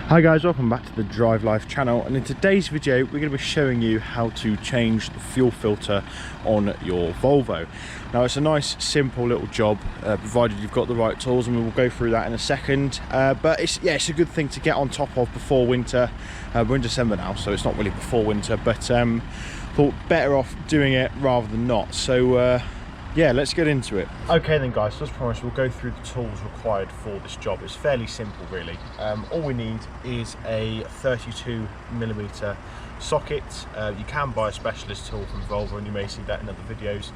Hi guys, welcome back to the Drive Life channel, and in today's video we're going to be showing you how to change the fuel filter on your Volvo. Now it's a nice simple little job, provided you've got the right tools, and we will go through that in a second, but it's a good thing to get on top of before winter. We're in December now, so it's not really before winter, but thought better off doing it rather than not. So yeah, let's get into it. Okay then guys, so as promised, we'll go through the tools required for this job. It's fairly simple really. All we need is a 32mm socket. You can buy a specialist tool from Volvo, and you may see that in other videos,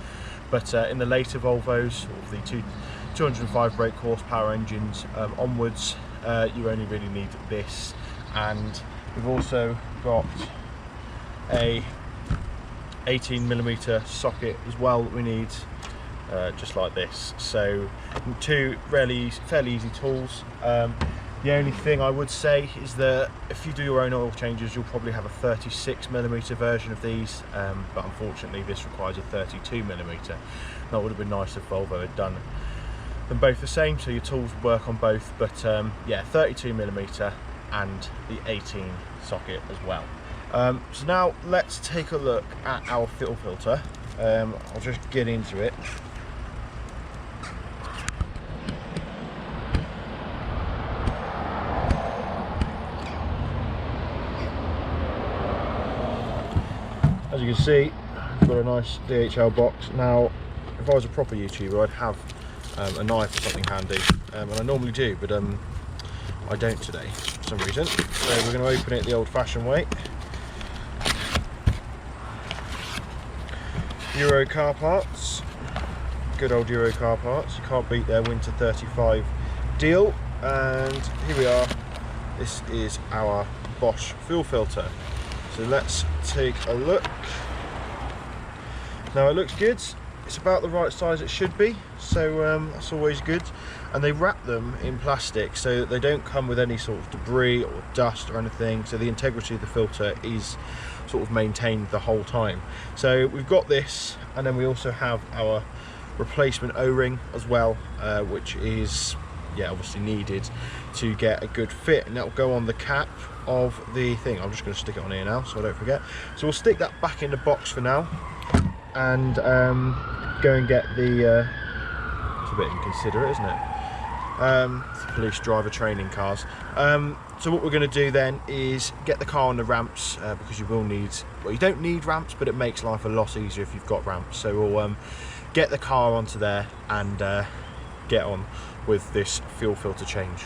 but in the later Volvos, or the 205 brake horsepower engines onwards, you only really need this. And we've also got a 18mm socket as well that we need, just like this. So two fairly easy tools. The only thing I would say is that if you do your own oil changes, you'll probably have a 36mm version of these, but unfortunately this requires a 32mm. That would have been nice if Volvo had done them both the same, so your tools would work on both. But yeah, 32mm and the 18 socket as well. So now let's take a look at our fuel filter. I'll just get into it. As you can see, I've got a nice DHL box. Now, if I was a proper YouTuber, I'd have a knife or something handy, and I normally do, but I don't today for some reason. So we're going to open it the old-fashioned way. Euro car parts, good old Euro car parts. You can't beat their winter 35 deal. And here we are. This is our Bosch fuel filter. So let's take a look. Now it looks good. It's about the right size it should be, so that's always good. And they wrap them in plastic so that they don't come with any sort of debris or dust or anything, so the integrity of the filter is sort of maintained the whole time. So we've got this, and then we also have our replacement O-ring as well, which is obviously needed to get a good fit, and that will go on the cap of the thing. I'm just going to stick it on here now so I don't forget. So we'll stick that back in the box for now, and go and get the it's a bit inconsiderate, isn't it? Police driver training cars. So what we're going to do then is get the car on the ramps, because you will need, well, you don't need ramps, but it makes life a lot easier if you've got ramps. So we'll get the car onto there and get on with this fuel filter change.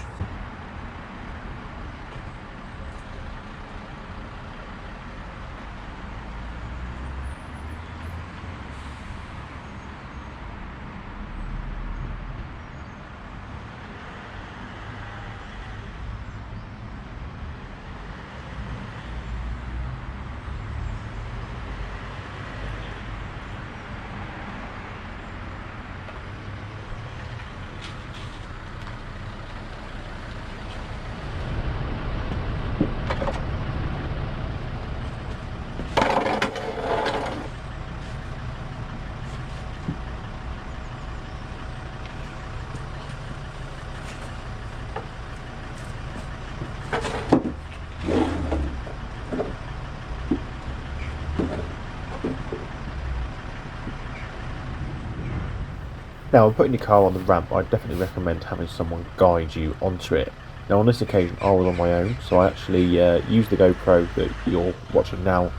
Now, when putting your car on the ramp, I definitely recommend having someone guide you onto it. Now, on this occasion, I was on my own, so I actually used the GoPro that you're watching now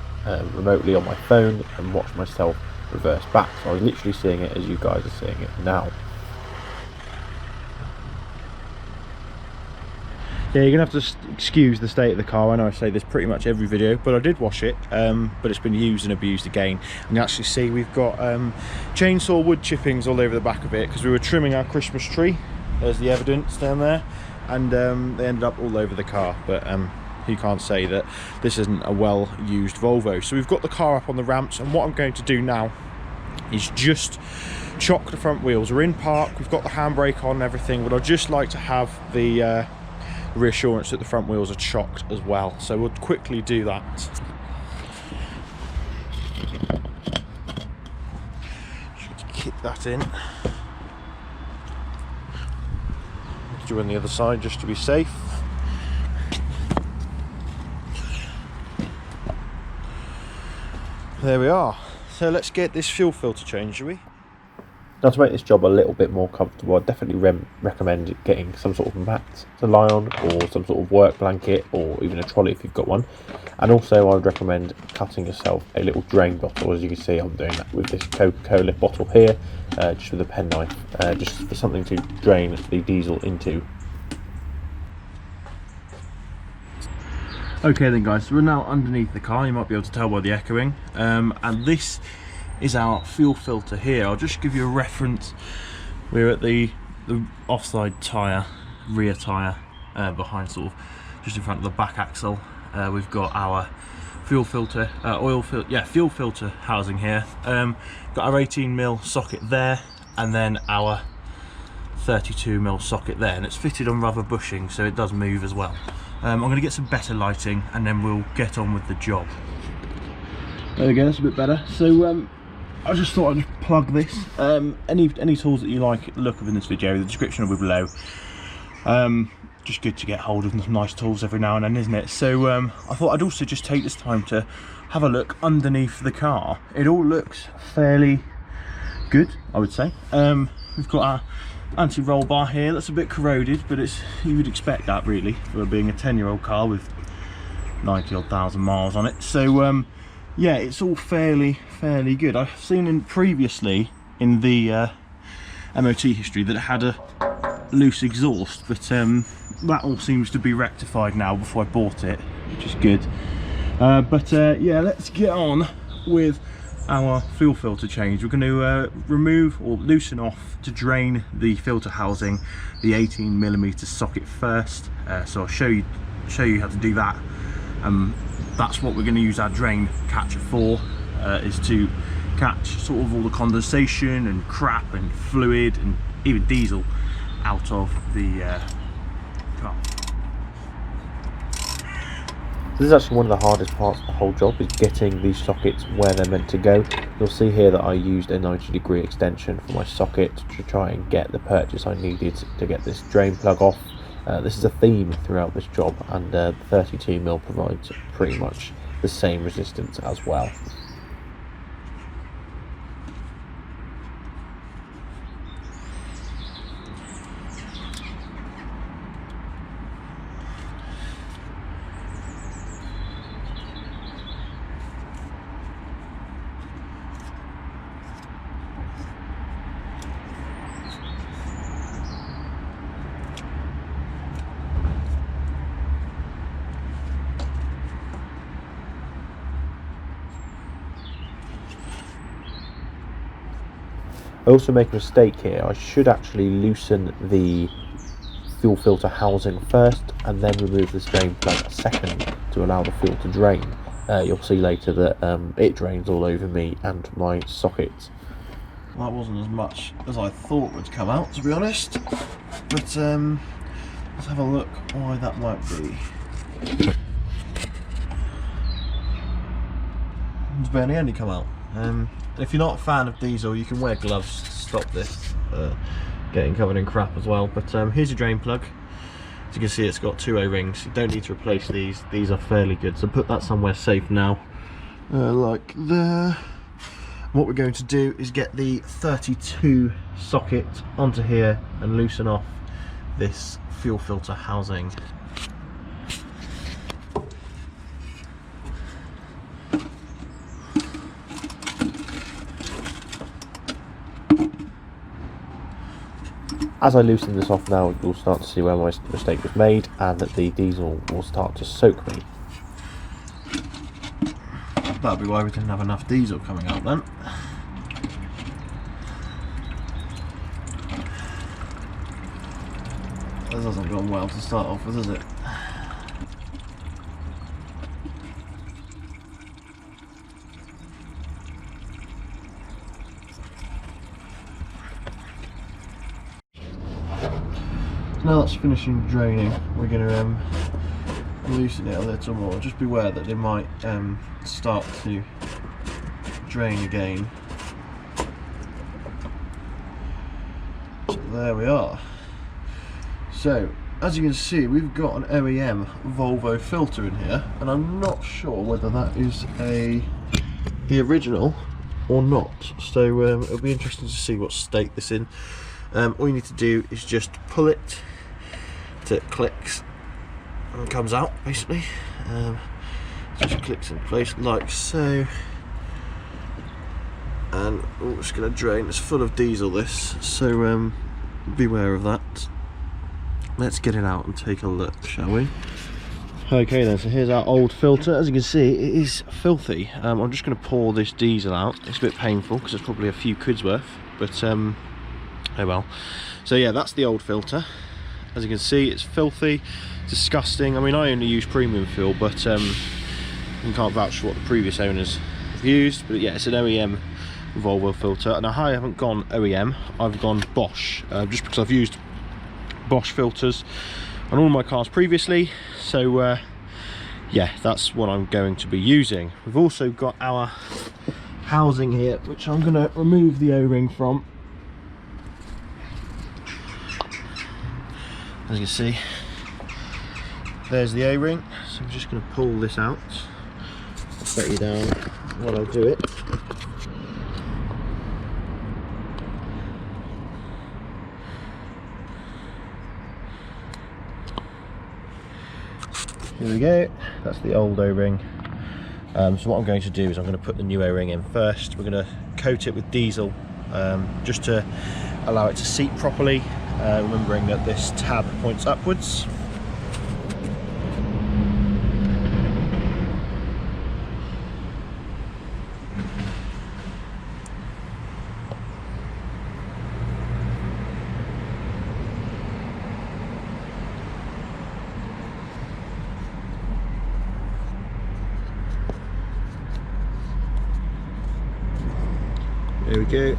remotely on my phone, and watched myself reverse back. So I was literally seeing it as you guys are seeing it now. Yeah, you're going to have to excuse the state of the car. I know I say this pretty much every video, but I did wash it, but it's been used and abused again. And you actually see we've got chainsaw wood chippings all over the back of it, because we were trimming our Christmas tree. There's the evidence down there, and they ended up all over the car. But you can't say that this isn't a well-used Volvo. So we've got the car up on the ramps, and what I'm going to do now is just chock the front wheels. We're in park, we've got the handbrake on and everything, but I'd just like to have the reassurance that the front wheels are chocked as well. So we'll quickly do that. Just kick that in. Do on the other side just to be safe. There we are. So let's get this fuel filter changed, shall we? Now, to make this job a little bit more comfortable, I'd definitely recommend getting some sort of mat to lie on, or some sort of work blanket, or even a trolley if you've got one. And also I would recommend cutting yourself a little drain bottle. As you can see, I'm doing that with this Coca-Cola bottle here, just with a penknife, just for something to drain the diesel into. Okay then guys, so we're now underneath the car. You might be able to tell by the echoing, and this is our fuel filter here. I'll just give you a reference. We're at the offside tyre, rear tyre, behind sort of just in front of the back axle. We've got our fuel filter, fuel filter housing here. Got our 18mm socket there, and then our 32mm socket there, and it's fitted on rubber bushing, so it does move as well. I'm going to get some better lighting, and then we'll get on with the job. There we go, that's a bit better. So I just thought I'd just plug this. Any tools that you like the look of in this video, the description will be below. Just good to get hold of some nice tools every now and then, isn't it? So I thought I'd also just take this time to have a look underneath the car. It all looks fairly good, I would say. We've got our anti-roll bar here. That's a bit corroded, but you would expect that really for being a 10-year-old car with 90-odd thousand miles on it. So yeah, it's all fairly good. I've seen previously in the MOT history that it had a loose exhaust, but that all seems to be rectified now before I bought it, which is good. Yeah, let's get on with our fuel filter change. We're going to remove or loosen off to drain the filter housing, the 18mm socket first. So I'll show you how to do that. That's what we're going to use our drain catcher for, is to catch sort of all the condensation and crap and fluid and even diesel out of the car. This is actually one of the hardest parts of the whole job, is getting these sockets where they're meant to go. You'll see here that I used a 90-degree extension for my socket to try and get the purchase I needed to get this drain plug off. This is a theme throughout this job, and 32mm provides pretty much the same resistance as well. I also make a mistake here. I should actually loosen the fuel filter housing first and then remove the drain plug a second to allow the fuel to drain. You'll see later that it drains all over me and my socket. Well, that wasn't as much as I thought would come out, to be honest, but let's have a look why that might be. It's barely only come out. If you're not a fan of diesel, you can wear gloves to stop this getting covered in crap as well. But here's your drain plug. As you can see, it's got two O-rings. You don't need to replace these. These are fairly good, so put that somewhere safe now, like there. What we're going to do is get the 32 socket onto here and loosen off this fuel filter housing. As I loosen this off now, you'll start to see where my mistake was made, and that the diesel will start to soak me. That'll be why we didn't have enough diesel coming out then. This hasn't gone well to start off with, has it? Now that's finishing draining, we're going to loosen it a little more. Just beware that it might start to drain again. So there we are. So as you can see, we've got an OEM Volvo filter in here, and I'm not sure whether that is a the original or not. So it'll be interesting to see what state this in. All you need to do is just pull it till it clicks and comes out, basically. Just clicks in place like so. And it's going to drain. It's full of diesel, this, so beware of that. Let's get it out and take a look, shall we? Okay then, so here's our old filter. As you can see, it is filthy. I'm just going to pour this diesel out. It's a bit painful because it's probably a few quid's worth, but oh well. So yeah, that's the old filter. As you can see, it's filthy, disgusting. I mean, I only use premium fuel, but you can't vouch for what the previous owners have used. But yeah, it's an OEM Volvo filter, and I haven't gone OEM, I've gone Bosch, just because I've used Bosch filters on all my cars previously. So yeah, that's what I'm going to be using. We've also got our housing here, which I'm going to remove the O-ring from. As you can see, there's the O-ring. So I'm just going to pull this out. I'll set you down while I do it. Here we go, that's the old O-ring. So what I'm going to do is I'm going to put the new O-ring in first. We're going to coat it with diesel, just to allow it to seat properly, remembering that this tab points upwards. There we go,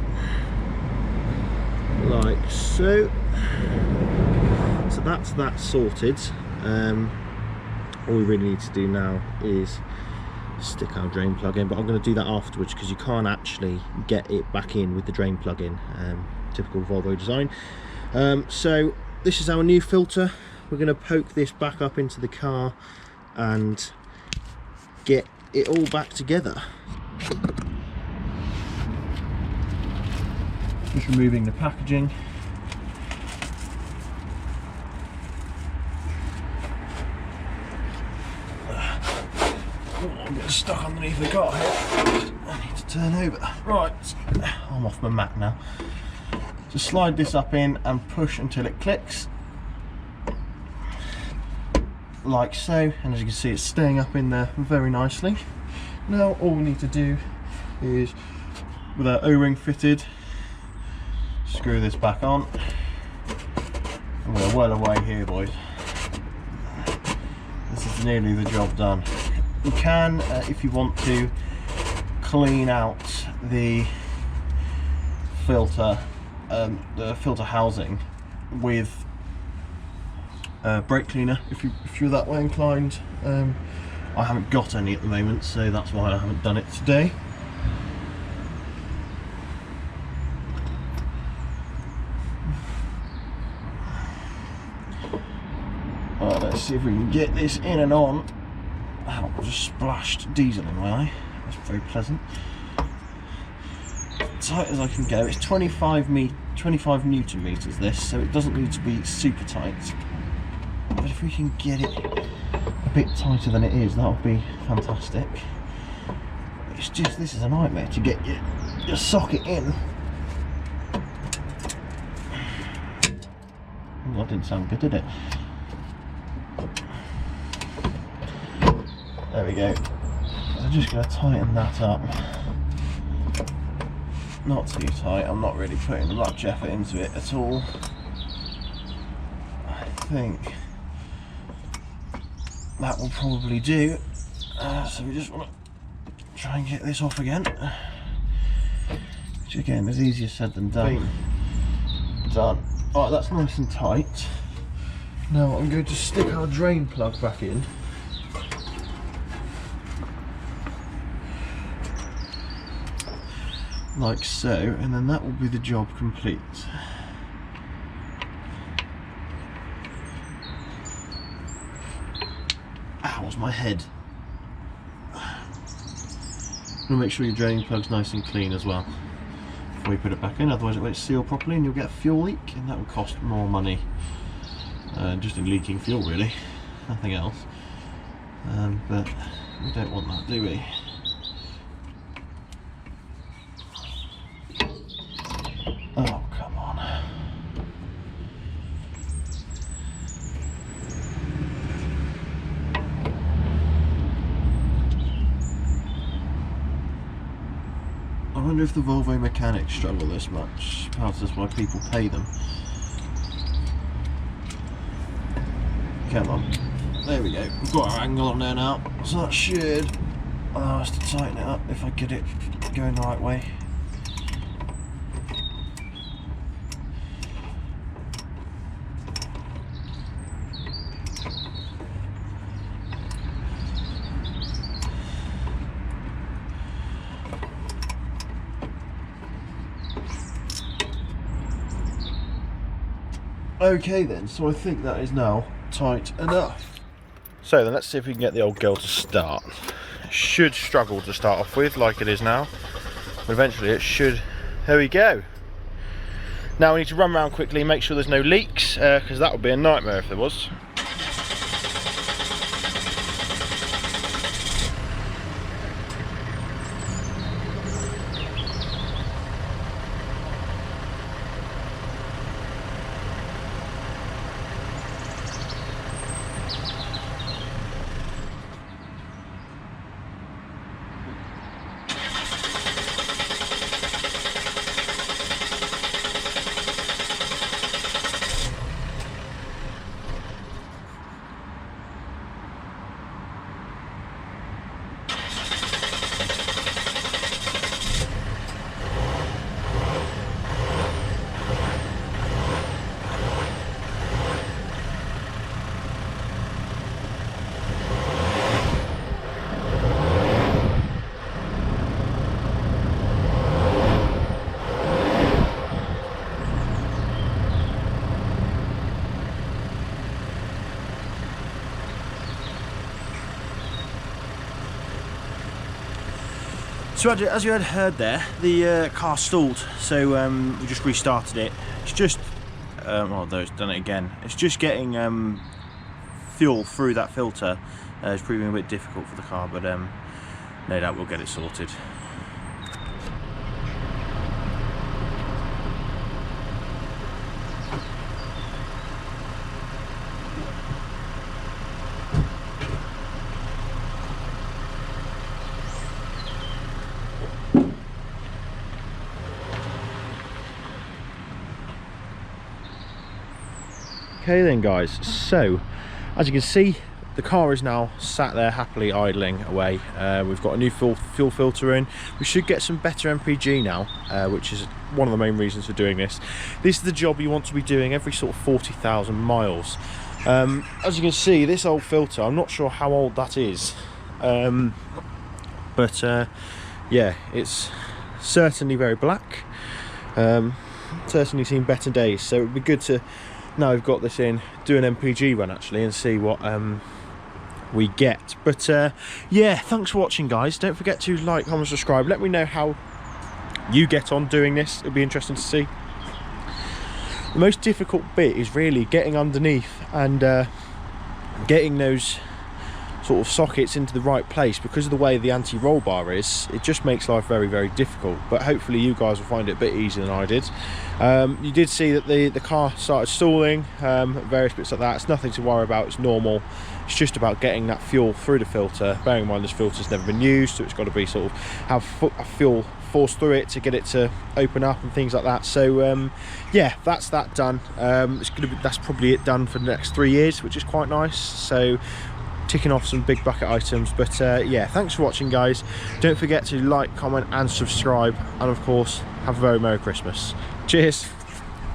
like so. So that's that sorted. All we really need to do now is stick our drain plug in, but I'm going to do that afterwards because you can't actually get it back in with the drain plug in, typical Volvo design. So this is our new filter. We're going to poke this back up into the car and get it all back together. Just removing the packaging. Oh, I'm getting stuck underneath the car here. I need to turn over. Right, I'm off my mat now. Just slide this up in and push until it clicks. Like so, and as you can see, it's staying up in there very nicely. Now all we need to do is, with our O-ring fitted, screw this back on, and we're well away here, boys. This is nearly the job done. You can, if you want to, clean out the filter housing with brake cleaner if you're that way inclined. I haven't got any at the moment, so that's why I haven't done it today. Right, let's see if we can get this in and on. Oh, I just splashed diesel in my eye. That's very pleasant. Tight as I can go. It's 25 Newton meters this, so it doesn't need to be super tight. But if we can get it a bit tighter than it is, that would be fantastic. It's just, this is a nightmare to get your socket in. Oh, that didn't sound good, did it? There we go. So I'm just going to tighten that up. Not too tight. I'm not really putting much effort into it at all. I think that will probably do. So we just want to try and get this off again. Which again is easier said than done. Done. Alright, that's nice and tight. Now I'm going to stick our drain plug back in. Like so, and then that will be the job complete. Ow, was my head. And make sure your drain plug's nice and clean as well before you put it back in, otherwise it won't seal properly and you'll get a fuel leak, and that will cost more money. Just in leaking fuel really, nothing else. But we don't want that, do we? Oh, come on. I wonder if the Volvo mechanics struggle this much. Perhaps that's why people pay them. Come on. There we go. We've got our angle on there now. So that should allow us to tighten it up if I get it going the right way. Okay then, so I think that is now tight enough. So then let's see if we can get the old girl to start. It should struggle to start off with, like it is now, but eventually it should. There we go. Now we need to run around quickly, make sure there's no leaks, because that would be a nightmare if there was. So as you had heard there, the car stalled, so we just restarted it. It's just, although it's done it again, it's just getting fuel through that filter. It's proving a bit difficult for the car, but no doubt we'll get it sorted. Okay then guys, so as you can see, the car is now sat there happily idling away. We've got a new fuel filter in. We should get some better MPG now, which is one of the main reasons for doing this. This is the job you want to be doing every sort of 40,000 miles. As you can see, this old filter, I'm not sure how old that is, but yeah, it's certainly very black. Certainly seen better days, so it would be good to, now we've got this in, do an MPG run actually and see what we get. But yeah, thanks for watching guys. Don't forget to like, comment, subscribe. Let me know how you get on doing this. It'll be interesting to see. The most difficult bit is really getting underneath and getting those sort of sockets into the right place. Because of the way the anti-roll bar is, it just makes life very, very difficult. But hopefully you guys will find it a bit easier than I did. You did see that the car started stalling, various bits like that. It's nothing to worry about, it's normal. It's just about getting that fuel through the filter. Bearing in mind this filter's never been used, so it's got to be sort of have fuel force through it to get it to open up and things like that. So yeah, that's that done. That's probably it done for the next 3 years, which is quite nice. So ticking off some big bucket items. But yeah, thanks for watching guys. Don't forget to like, comment and subscribe, and of course have a very Merry Christmas. Cheers.